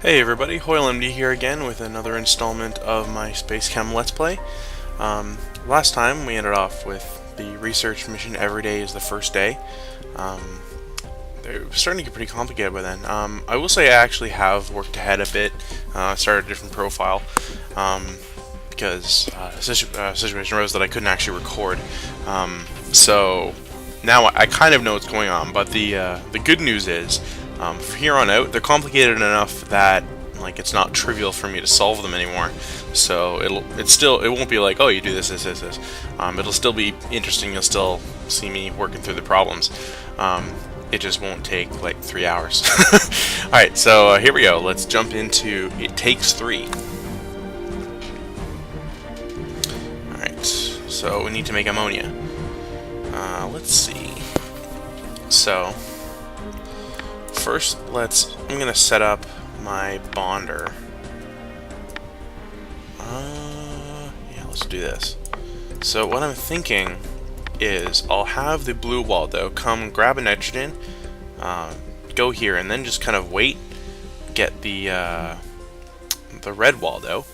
Hey everybody, HoyleMD here again with another installment of my SpaceChem Let's Play. Last time we ended off with the research mission Every Day is the First Day. It was starting to get pretty complicated by then. I will say I actually have worked ahead a bit, started a different profile, because situation arose that I couldn't actually record. So now I kind of know what's going on, but the good news is, from here on out, they're complicated enough that it's not trivial for me to solve them anymore. So it won't be like, oh, you do this. It'll still be interesting. You'll still see me working through the problems. It just won't take like 3 hours. All right, so here we go. Let's jump into It Takes 3. All right, so we need to make ammonia. Let's see. So first, I'm gonna set up my bonder. Yeah, let's do this. So what I'm thinking is I'll have the blue Waldo come grab a nitrogen, go here, and then just kind of wait, get the red Waldo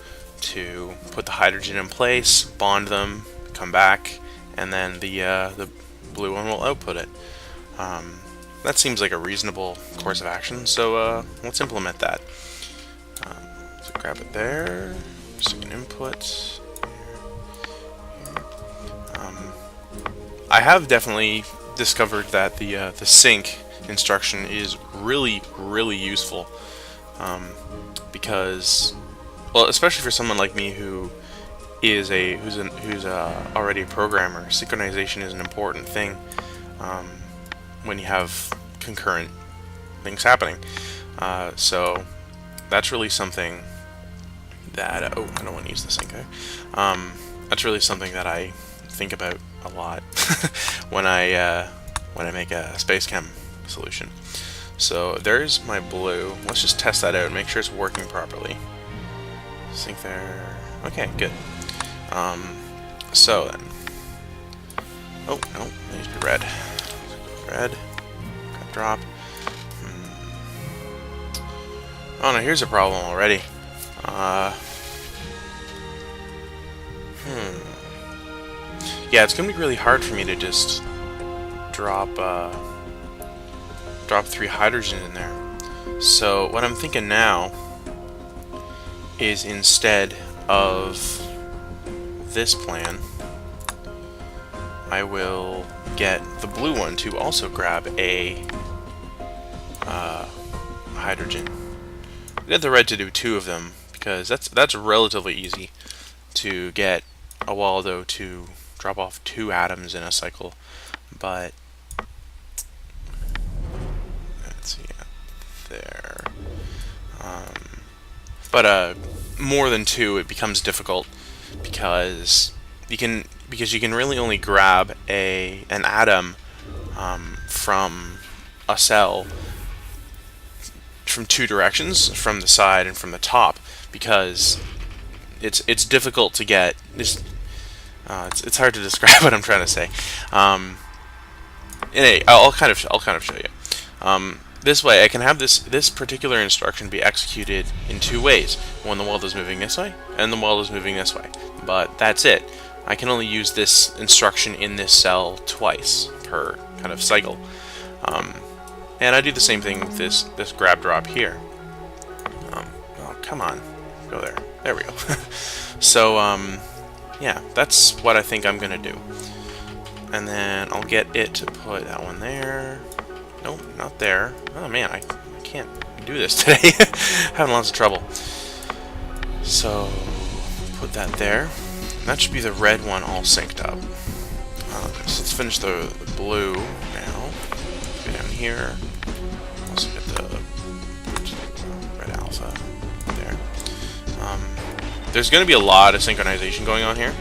to put the hydrogen in place, bond them, come back, and then the blue one will output it. That seems like a reasonable course of action, so let's implement that. So grab it there, second input. I have definitely discovered that the sync instruction is really useful, because, well, especially for someone like me who's already a programmer, synchronization is an important thing. When you have concurrent things happening. So that's really something that oh, I don't want to use the sync there. That's really something that I think about a lot when I make a SpaceChem solution. So there's my blue. Let's just test that out and make sure it's working properly. Sync there. Okay, good. So then, oh no, it needs to be red. Red. Drop. Oh no, here's a problem already. Yeah, it's gonna be really hard for me to just drop 3 hydrogen in there. So what I'm thinking now is, instead of this plan, I will get the blue one to also grab a hydrogen. Get the red to do 2 of them, because that's relatively easy to get a Waldo to drop off 2 atoms in a cycle. But let's see, there. But more than 2, it becomes difficult, because you can really only grab an atom from a cell from 2 directions, from the side and from the top, because it's difficult to get this. It's hard to describe what I'm trying to say. Anyway, I'll kind of show you. This way, I can have this particular instruction be executed in 2 ways. When the Waldo's moving this way, and the Waldo's moving this way. But that's it. I can only use this instruction in this cell twice per kind of cycle. And I do the same thing with this grab drop here. Oh, come on. Go there. There we go. So, yeah, that's what I think I'm going to do. And then I'll get it to put that one there. Nope, not there. Oh, man, I can't do this today. Having lots of trouble. So, put that there. That should be the red one all synced up. So let's finish the blue now. Go down here. Also get the red alpha there. There's going to be a lot of synchronization going on here.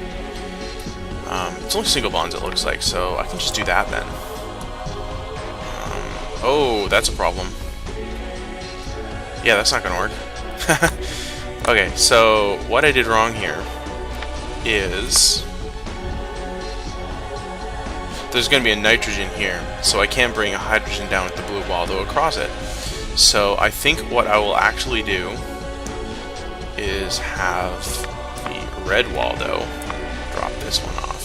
It's only single bonds, it looks like, so I can just do that then. Oh, that's a problem. Yeah, that's not going to work. Okay, so what I did wrong here is there's going to be a nitrogen here, so I can't bring a hydrogen down with the blue Waldo across it. So I think what I will actually do is have the red Waldo drop this one off.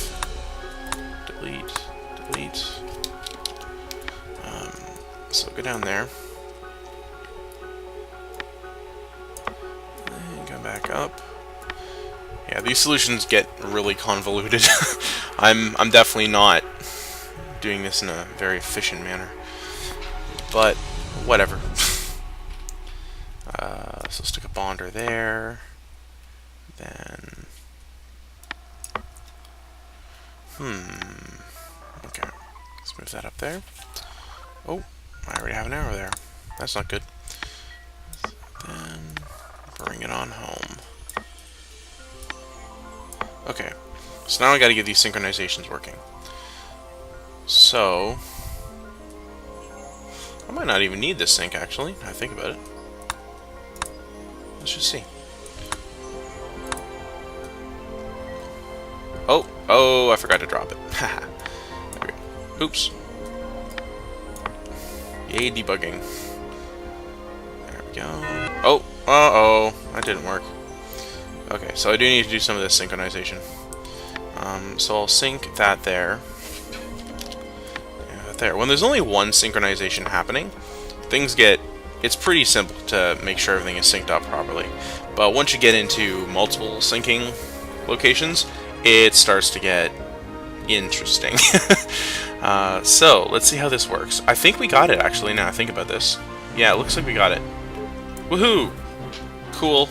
Delete, delete. So go down there. And go back up. Yeah, these solutions get really convoluted. I'm definitely not doing this in a very efficient manner. But whatever. So stick a bonder there. Then okay. Let's move that up there. Oh, I already have an arrow there. That's not good. Then bring it on home. Okay. So now I gotta get these synchronizations working. So I might not even need this sync actually, now I think about it. Let's just see. Oh, I forgot to drop it. Haha. There we go. Oops. Yay, debugging. There we go. Oh, uh-oh. That didn't work. Okay, so I do need to do some of this synchronization. So I'll sync that there. Yeah, there. When there's only one synchronization happening, things get... It's pretty simple to make sure everything is synced up properly. But once you get into multiple syncing locations, it starts to get interesting. So, let's see how this works. I think we got it, actually, now I think about this. Yeah, it looks like we got it. Woohoo! Cool.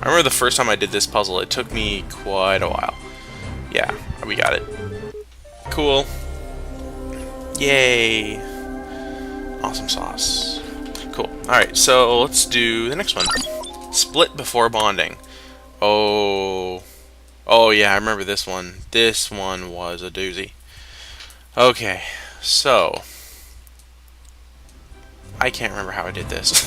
I remember the first time I did this puzzle, it took me quite a while. Yeah, we got it. Cool. Yay! Awesome sauce. Cool. Alright, so let's do the next one. Split before bonding. Oh yeah, I remember this one. This one was a doozy. Okay, so I can't remember how I did this.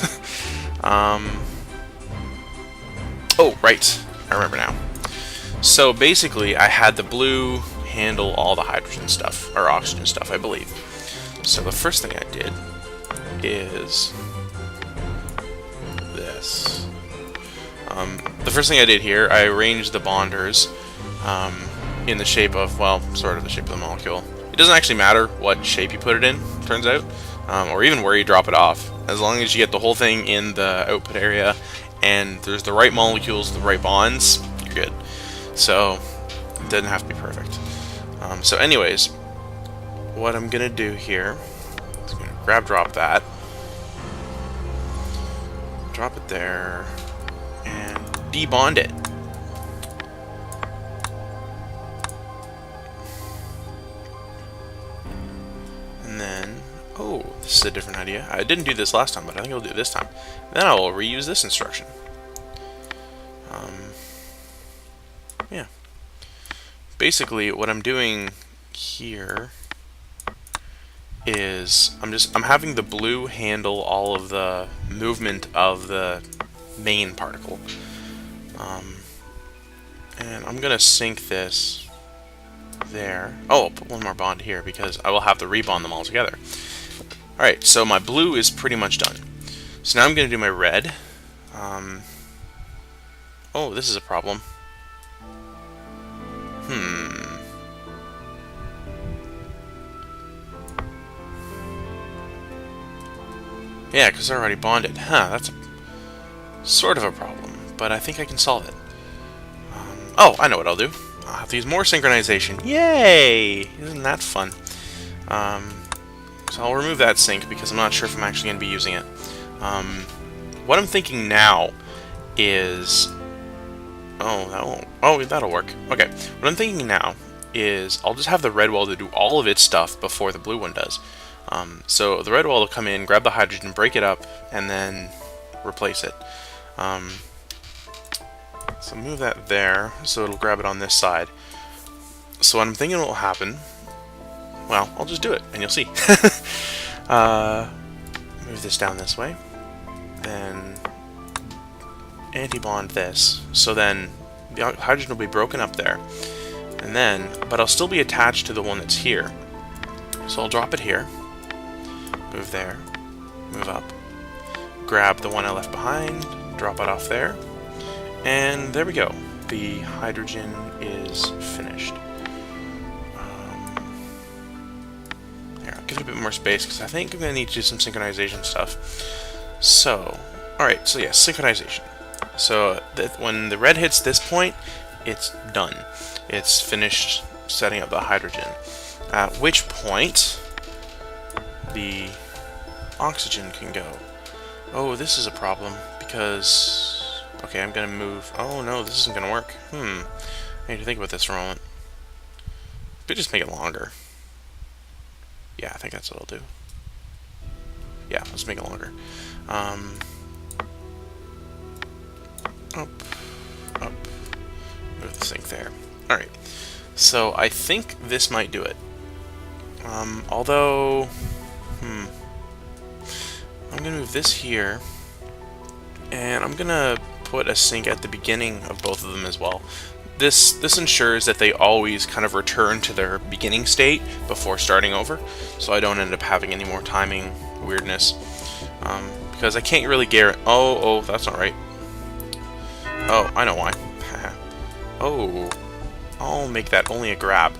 Oh, right. I remember now. So basically, I had the blue handle all the hydrogen stuff, or oxygen stuff, I believe. So the first thing I did is this. The first thing I did here, I arranged the bonders in the shape of, well, sort of the shape of the molecule. It doesn't actually matter what shape you put it in, turns out, or even where you drop it off. As long as you get the whole thing in the output area and there's the right molecules, the right bonds, you're good. So it doesn't have to be perfect. So anyways, what I'm going to do here is I'm going to drop that, drop it there, and debond it. And then, oh, this is a different idea. I didn't do this last time, but I think I'll do it this time. Then I will reuse this instruction. Yeah. Basically, what I'm doing here is I'm having the blue handle all of the movement of the main particle. And I'm gonna sync this there. Oh, I'll put one more bond here because I will have to rebond them all together. Alright, so my blue is pretty much done. So now I'm gonna do my red. Oh, this is a problem. Yeah, because they're already bonded. Huh, that's sort of a problem, but I think I can solve it. Oh, I know what I'll do. I'll have to use more synchronization. Yay! Isn't that fun? So I'll remove that sync because I'm not sure if I'm actually going to be using it. What I'm thinking now is... Oh, that won't... Oh, that'll work. Okay, what I'm thinking now is I'll just have the red wall to do all of its stuff before the blue one does. So the red wall will come in, grab the hydrogen, break it up, and then replace it. So move that there, so it'll grab it on this side. So what I'm thinking will happen, well, I'll just do it, and you'll see. Move this down this way, then anti-bond this. So then the hydrogen will be broken up there, and then, but I'll still be attached to the one that's here. So I'll drop it here, move there, move up, grab the one I left behind, drop it off there, and there we go. The hydrogen is finished. Here, I'll give it a bit more space because I think I'm going to need to do some synchronization stuff. So, alright, so yeah, synchronization. So when the red hits this point, it's done. It's finished setting up the hydrogen. At which point, the oxygen can go. Oh, this is a problem because... Okay, I'm going to move... Oh no, this isn't going to work. I need to think about this for a moment. Could just make it longer. Yeah, I think that's what I'll do. Yeah, let's make it longer. Up, up, move the sink there. Alright, so I think this might do it. Although, I'm gonna move this here, and I'm gonna put a sink at the beginning of both of them as well. This ensures that they always kind of return to their beginning state before starting over, so I don't end up having any more timing weirdness. Because I can't really guarantee... Oh, that's not right. Oh, I know why. Oh, I'll make that only a grab.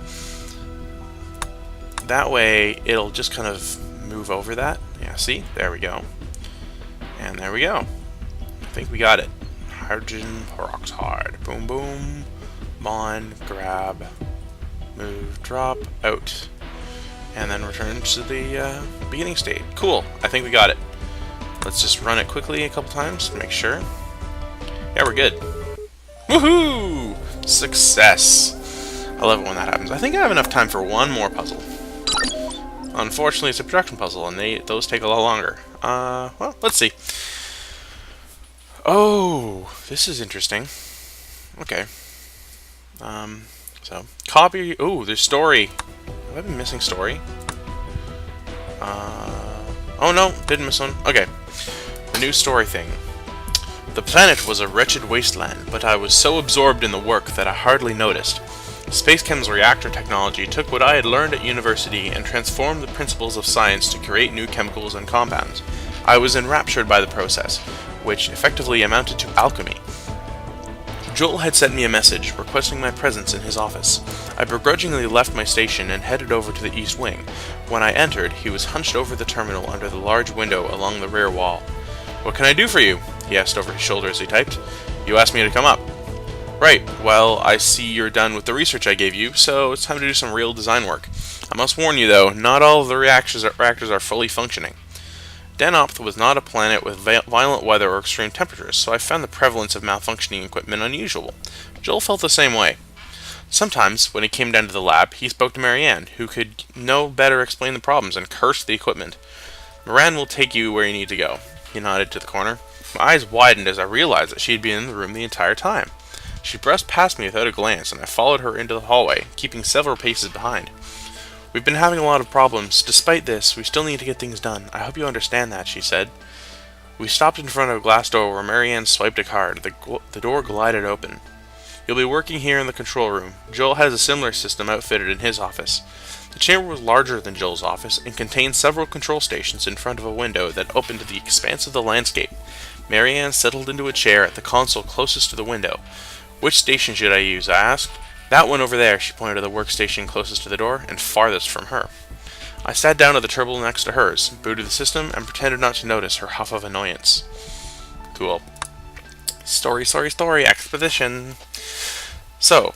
That way, it'll just kind of move over that. Yeah, see? There we go. And there we go. I think we got it. Hydrogen peroxide. Boom, boom. Bond, grab, move, drop, out. And then return to the beginning state. Cool. I think we got it. Let's just run it quickly a couple times to make sure. Yeah, we're good. Woohoo! Success! I love it when that happens. I think I have enough time for one more puzzle. Unfortunately, it's a production puzzle, and those take a lot longer. Well, let's see. Oh, this is interesting. Okay. So, copy... Oh, there's story. Have I been missing story? Oh no, didn't miss one. Okay. The new story thing. The planet was a wretched wasteland, but I was so absorbed in the work that I hardly noticed. SpaceChem's reactor technology took what I had learned at university and transformed the principles of science to create new chemicals and compounds. I was enraptured by the process, which effectively amounted to alchemy. Joel had sent me a message requesting my presence in his office. I begrudgingly left my station and headed over to the east wing. When I entered, he was hunched over the terminal under the large window along the rear wall. "What can I do for you?" he asked over his shoulder as he typed. "You asked me to come up." "Right, well, I see you're done with the research I gave you, so it's time to do some real design work. I must warn you, though, not all of the reactors are fully functioning. Denopth was not a planet with violent weather or extreme temperatures, so I found the prevalence of malfunctioning equipment unusual." Joel felt the same way. Sometimes, when he came down to the lab, he spoke to Marianne, who could no better explain the problems and cursed the equipment. "Marianne will take you where you need to go." He nodded to the corner. My eyes widened as I realized that she had been in the room the entire time. She brushed past me without a glance, and I followed her into the hallway, keeping several paces behind. "We've been having a lot of problems. Despite this, we still need to get things done. I hope you understand that," she said. We stopped in front of a glass door where Marianne swiped a card. The door glided open. "You'll be working here in the control room. Joel has a similar system outfitted in his office." The chamber was larger than Joel's office and contained several control stations in front of a window that opened to the expanse of the landscape. Marianne settled into a chair at the console closest to the window. "Which station should I use?" I asked. "That one over there," she pointed to the workstation closest to the door and farthest from her. I sat down at the table next to hers, booted the system, and pretended not to notice her huff of annoyance. Cool. Story, exposition. So,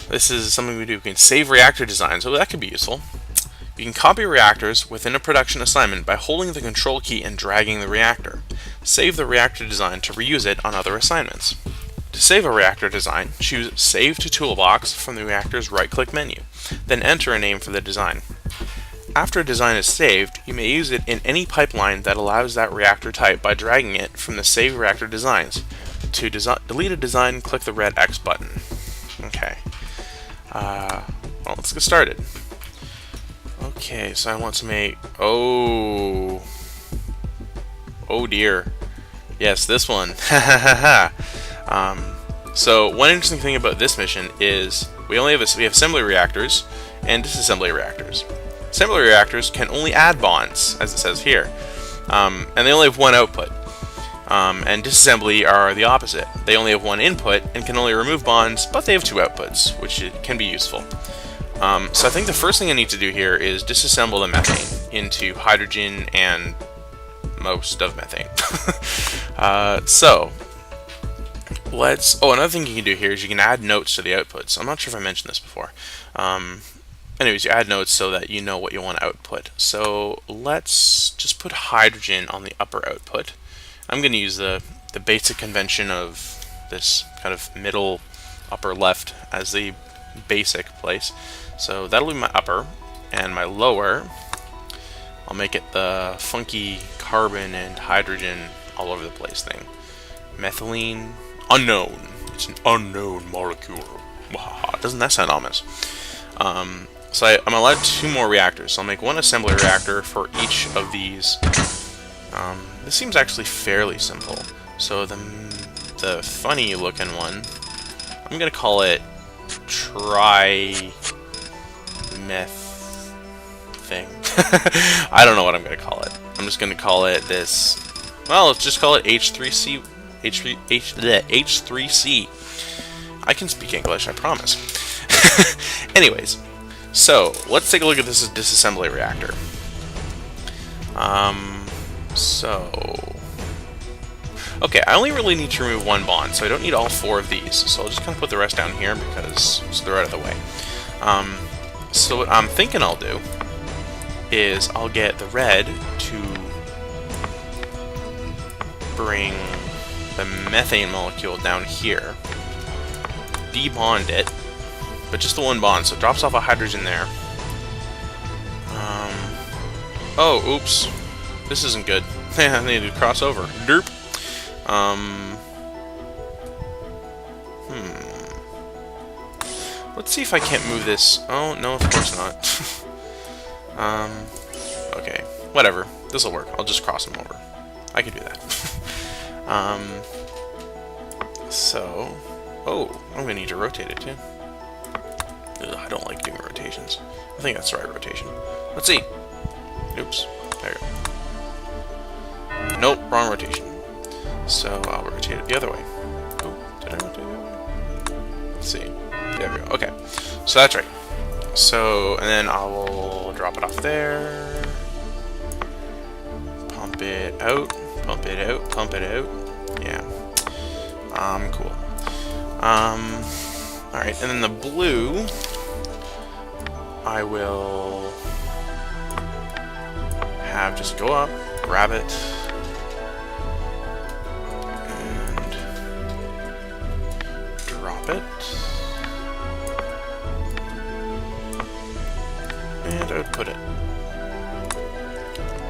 this is something we do. We can save reactor design, so that could be useful. You can copy reactors within a production assignment by holding the control key and dragging the reactor. Save the reactor design to reuse it on other assignments. To save a reactor design, choose Save to Toolbox from the reactor's right-click menu, then enter a name for the design. After a design is saved, you may use it in any pipeline that allows that reactor type by dragging it from the Save Reactor Designs. To delete a design, click the red X button. Okay. Well, let's get started. Okay, so I want to make... Oh dear. Yes, this one. So one interesting thing about this mission is we have assembly reactors and disassembly reactors. Assembly reactors can only add bonds, as it says here. and they only have one output. And disassembly are the opposite. They only have one input and can only remove bonds, but they have two outputs, which can be useful. So I think the first thing I need to do here is disassemble the methane into hydrogen and most of methane. So let's... Oh, another thing you can do here is you can add notes to the outputs. I'm not sure if I mentioned this before. Anyways, you add notes so that you know what you want to output. So let's just put hydrogen on the upper output. I'm going to use the basic convention of this kind of middle upper left as the basic place. So that'll be my upper, and my lower, I'll make it the funky carbon and hydrogen all over the place thing. Methylene, unknown. It's an unknown molecule. Doesn't that sound ominous? So I'm allowed 2 more reactors. So I'll make one assembly reactor for each of these. This seems actually fairly simple. So the funny looking one, I'm gonna call it trimeth thing. I don't know what I'm gonna call it. I'm just gonna call it this. Well, let's just call it H3C. H3C. I can speak English, I promise. Anyways, so let's take a look at this disassembly reactor. Okay, I only really need to remove 1 bond, so I don't need all 4 of these. So I'll just kind of put the rest down here because they're out of the way. So what I'm thinking I'll do is I'll get the red to bring the methane molecule down here, debond it, but just the 1 bond, so it drops off a hydrogen there. Oh, oops. This isn't good. I need to cross over. Derp. Let's see if I can't move this. Oh, no, of course not. Okay. Whatever. This'll work. I'll just cross them over. I can do that. So... Oh, I'm gonna need to rotate it, too. Ugh, I don't like doing rotations. I think that's the right rotation. Let's see. Oops. There you go. Nope, wrong rotation. So I'll rotate it the other way. Oh, did I rotate the other way? Let's see. There we go. Okay. So that's right. So, and then I will drop it off there. Pump it out. Pump it out. Pump it out. Yeah. Cool. Alright, and then the blue, I will have just go up, grab it, and drop it, and output it.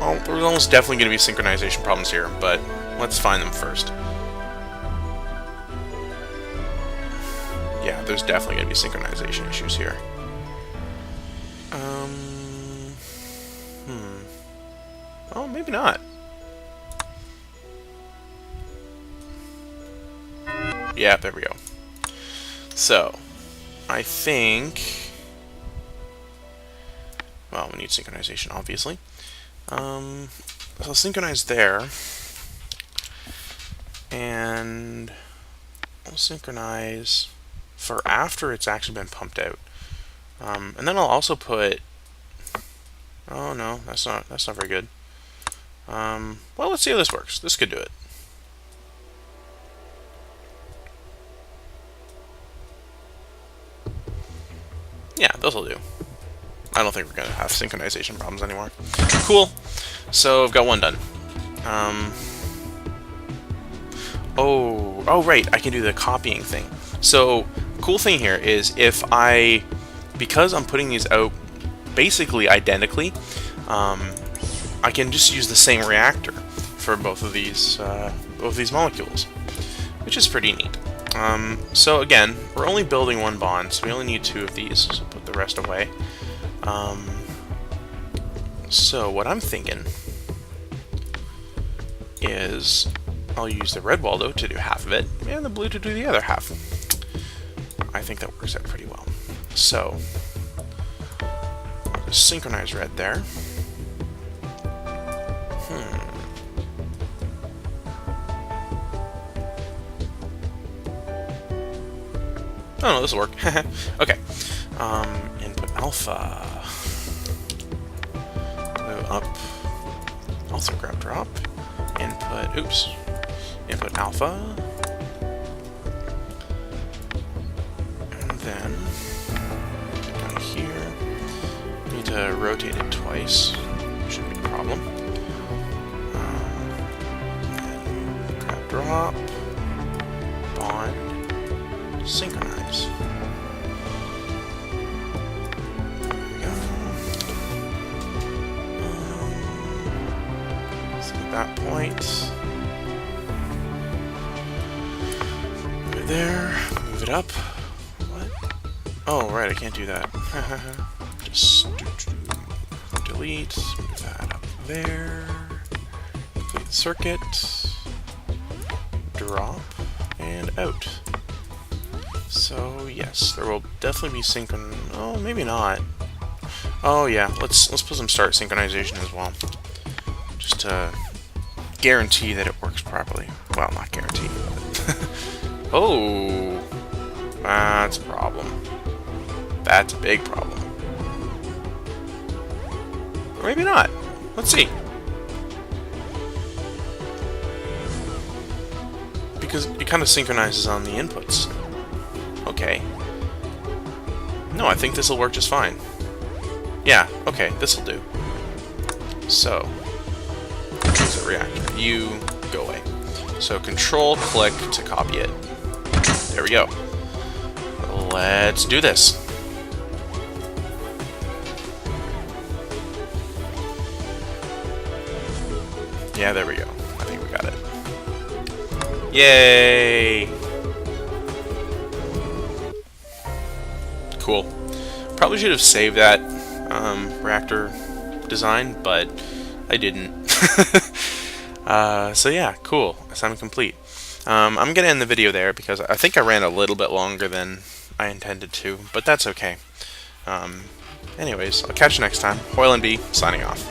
Oh, there's almost definitely going to be synchronization problems here, but let's find them first. Yeah, there's definitely going to be synchronization issues here. Oh, maybe not. Yeah, there we go. So, I think... Well, we need synchronization, obviously. So I'll synchronize there. And I'll synchronize for after it's actually been pumped out. And then I'll also put... Oh no, that's not very good. Well, let's see how this works. This could do it. Yeah, this'll do. I don't think we're gonna have synchronization problems anymore. Cool. So I've got one done. Oh right, I can do the copying thing. So cool thing here is because I'm putting these out basically identically, I can just use the same reactor for both of these molecules, which is pretty neat. So again, we're only building 1 bond, so we only need 2 of these, so put the rest away. So what I'm thinking is I'll use the red Waldo to do half of it, and the blue to do the other half. I think that works out pretty well. So, I'll just synchronize red there. Oh no, this will work. Okay. Input alpha. Move up. Also grab drop. Input. Oops. Input alpha. And then down here. Need to rotate it twice. Shouldn't be a problem. And grab drop. Bond. Synchronize. There we go. So at that point, move it there, move it up. What? Oh, right, I can't do that. Just delete, move that up there, complete the circuit, drop, and out. So yes, there will definitely be synchron. Oh, maybe not. Oh yeah, let's put some start synchronization as well, just to guarantee that it works properly. Well, not guarantee. But oh, that's a problem. That's a big problem. Or maybe not. Let's see. Because it kind of synchronizes on the inputs. Okay. No, I think this will work just fine. Yeah, okay, this will do. So, exit reactor. You go away. So, Control-click to copy it. There we go. Let's do this. Yeah, there we go. I think we got it. Yay! Cool. Probably should have saved that reactor design, but I didn't. So yeah, cool. Assignment complete. I'm going to end the video there because I think I ran a little bit longer than I intended to, but that's okay. Anyways, I'll catch you next time. Hoyle and B, signing off.